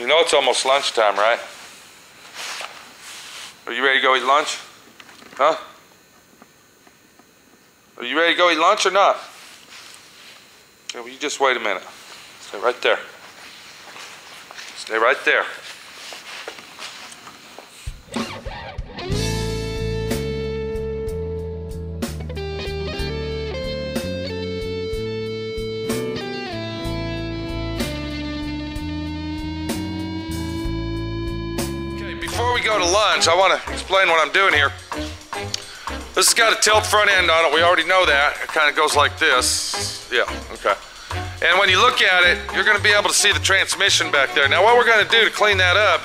You know it's almost lunchtime, right? Are you ready to go eat lunch? Huh? Are you ready to go eat lunch or not? Okay, well, you just wait a minute. Stay right there. Stay right there. Before we go to lunch, I want to explain what I'm doing here. This has got a tilt front end on it. We already know that. It kind of goes like this. Yeah, okay. And when you look at it, you're going to be able to see the transmission back there. Now what we're going to do to clean that up,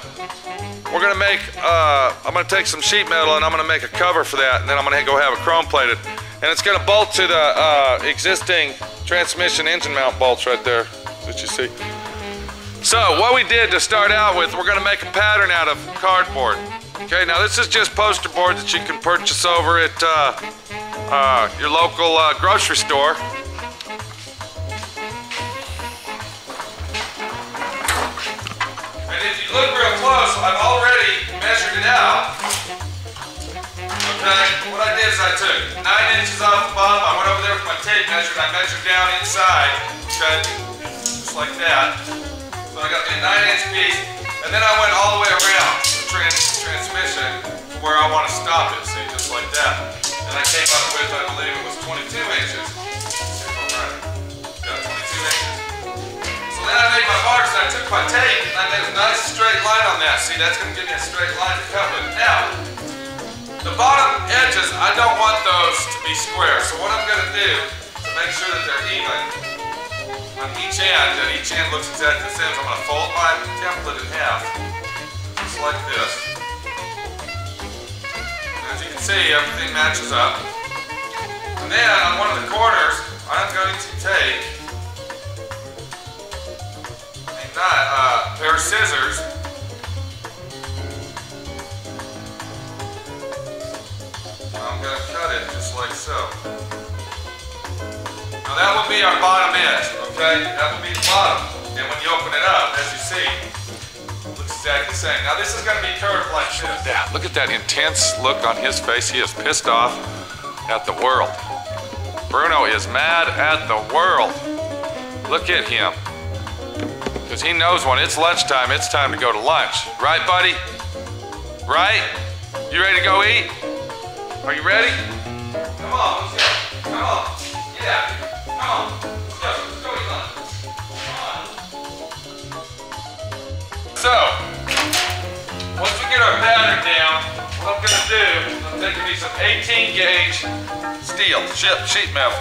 we're going to make, I'm going to take some sheet metal and I'm going to make a cover for that, and then I'm going to go have it chrome plated. And it's going to bolt to the existing transmission engine mount bolts right there, that you see. So what we did to start out with, we're going to make a pattern out of cardboard. Okay, now this is just poster board that you can purchase over at your local grocery store. And if you look real close, I've already measured it out. Okay, what I did is I took 9 inches off the bottom, I went over there with my tape measure, and I measured down inside, okay, just like that. So I got me a 9-inch piece, and then I went all the way around the transmission to where I want to stop it, see, just like that. And I came up with, I believe it was 22 inches. Yeah, 22 inches. So then I made my marks, and I took my tape, and I made a nice straight line on that. See, that's going to give me a straight line to cut with. Now, the bottom edges, I don't want those to be square. So what I'm going to do to make sure that they're even on each end, and each end looks exactly the same, so I'm going to fold my template in half, just like this. And as you can see, everything matches up. And then on one of the corners, I'm going to take a pair of scissors. I'm going to cut it just like so. Now that will be our bottom edge, okay? That will be the bottom. And when you open it up, as you see, it looks exactly the same. Now this is going to be curved like this. Look at that. Look at that intense look on his face. He is pissed off at the world. Bruno is mad at the world. Look at him. Because he knows when it's lunchtime, it's time to go to lunch. Right, buddy? Right? You ready to go eat? Are you ready? Come on, let's go. Come on. Yeah. Come on, let's go eat lunch. Come on. So, once we get our pattern down, what I'm going to do is I'm taking me some 18 gauge steel, sheet metal.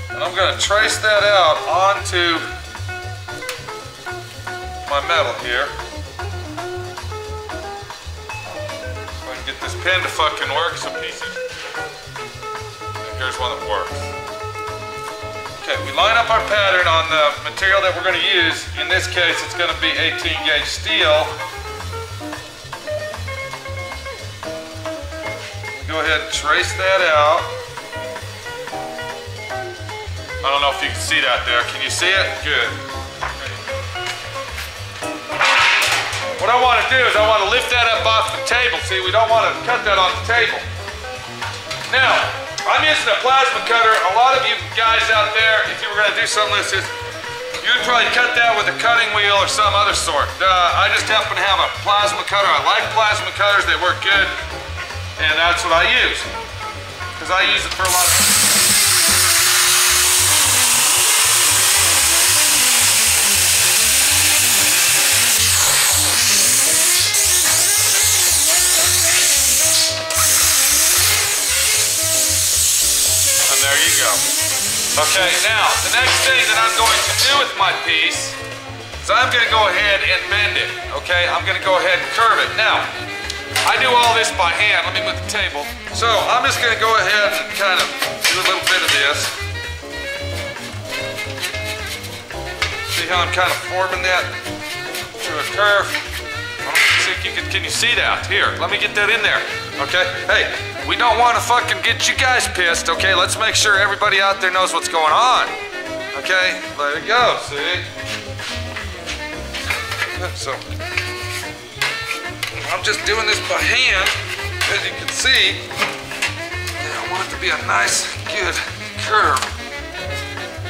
And I'm going to trace that out onto my metal here. If I can get this pen to fucking work, some pieces. And here's one that works. Okay, we line up our pattern on the material that we're going to use. In this case, it's going to be 18 gauge steel. Go ahead and trace that out. I don't know if you can see that there. Can you see it? Good. What I want to do is I want to lift that up off the table. See, we don't want to cut that on the table. Now, I'm using a plasma cutter. A lot of you guys out there, if you were going to do something like this, you'd probably cut that with a cutting wheel or some other sort. I just happen to have a plasma cutter. I like plasma cutters. They work good. And that's what I use. Because I use it for a lot of... There you go. Okay, now, the next thing that I'm going to do with my piece is I'm going to go ahead and bend it, okay? I'm going to go ahead and curve it. Now, I do all this by hand. Let me move the table. So, I'm just going to go ahead and kind of do a little bit of this. See how I'm kind of forming that through a curve? Can you see that? Here, let me get that in there, okay? Hey, we don't want to fucking get you guys pissed, okay? Let's make sure everybody out there knows what's going on, okay? Let it go, see? So I'm just doing this by hand, as you can see. I want it to be a nice, good curve.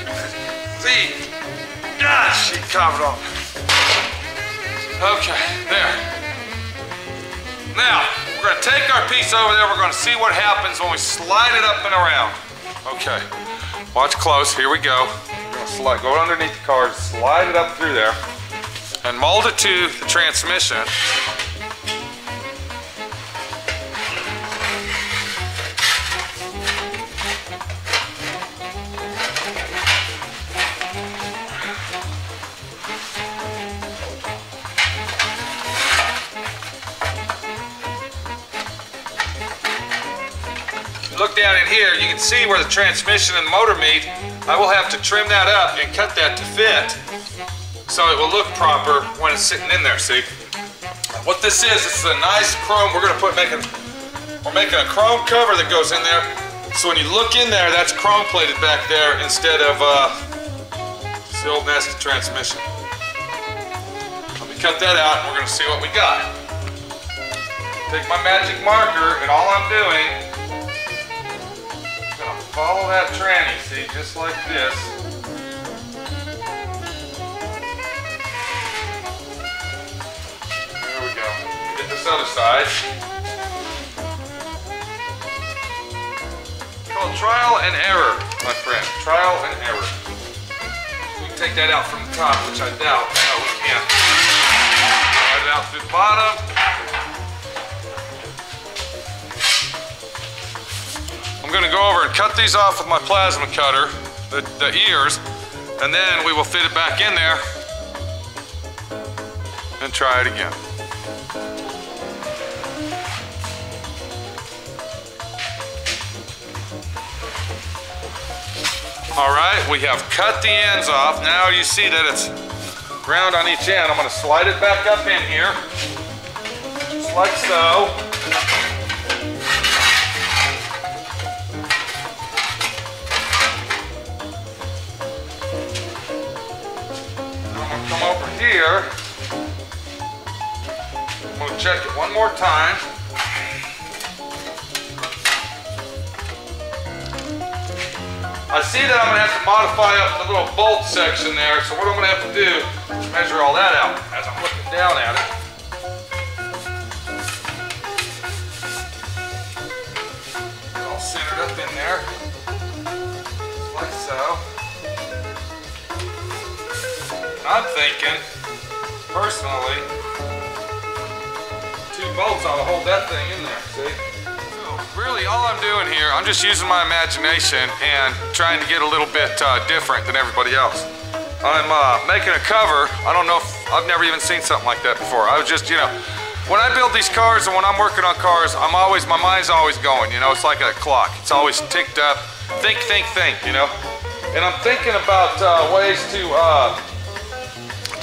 As you can see. Gosh, she covered on. Okay, there. Now, we're going to take our piece over there. We're going to see what happens when we slide it up and around. Okay, watch close. Here we go. We're going to slide, go underneath the car, slide it up through there, and mold it to the transmission. Look down in here, you can see where the transmission and the motor meet. I will have to trim that up and cut that to fit so it will look proper when it's sitting in there, see? What this is a nice chrome, we're making a chrome cover that goes in there. So when you look in there, that's chrome plated back there instead of the old nasty transmission. Let me cut that out and we're gonna see what we got. Take my magic marker and all I'm doing, follow that tranny, see, just like this. There we go. Get this other side. It's called trial and error, my friend. Trial and error. We can take that out from the top, which I doubt. No, we can't. Slide it out through the bottom. I'm going to go over and cut these off with my plasma cutter, the ears, and then we will fit it back in there and try it again. All right, we have cut the ends off. Now you see that it's round on each end. I'm going to slide it back up in here, just like so. Over here, I'm going to check it one more time. I see that I'm going to have to modify up the little bolt section there, so what I'm going to have to do is measure all that out as I'm looking down at it. It's all centered up in there, just like so. I'm thinking, personally, 2 bolts ought to hold that thing in there, see? So really, all I'm doing here, I'm just using my imagination and trying to get a little bit different than everybody else. I'm making a cover. I don't know if, I've never even seen something like that before. I was just, you know, when I build these cars and when I'm working on cars, my mind's always going, you know, it's like a clock. It's always ticked up. Think, you know? And I'm thinking about ways to,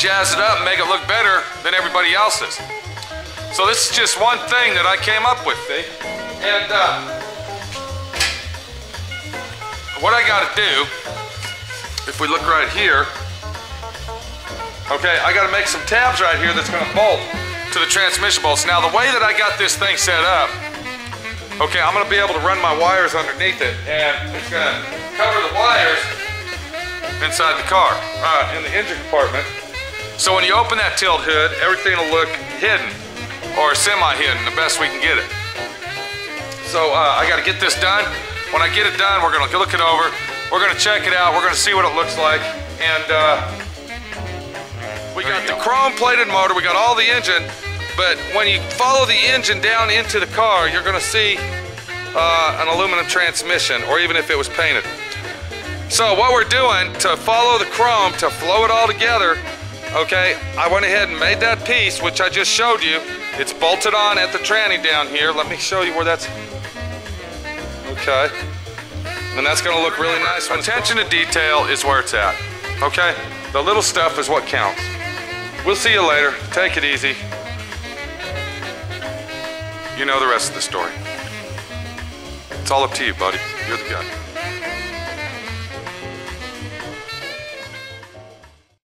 jazz it up and make it look better than everybody else's. So this is just one thing that I came up with, see? And what I gotta do, if we look right here, okay, I gotta make some tabs right here that's gonna bolt to the transmission bolts. Now the way that I got this thing set up, okay, I'm gonna be able to run my wires underneath it and it's gonna cover the wires inside the car, in the engine compartment. So when you open that tilt hood, everything will look hidden, or semi-hidden, the best we can get it. So I gotta get this done. When I get it done, we're gonna look it over, we're gonna check it out, we're gonna see what it looks like, and we got the chrome plated motor, we got all the engine, but when you follow the engine down into the car, you're gonna see an aluminum transmission, or even if it was painted. So what we're doing to follow the chrome, to flow it all together, okay, I went ahead and made that piece, which I just showed you. It's bolted on at the tranny down here. Let me show you where that's, okay. And that's gonna look really nice. Attention to detail is where it's at, okay? The little stuff is what counts. We'll see you later. Take it easy. You know the rest of the story. It's all up to you, buddy. You're the guy.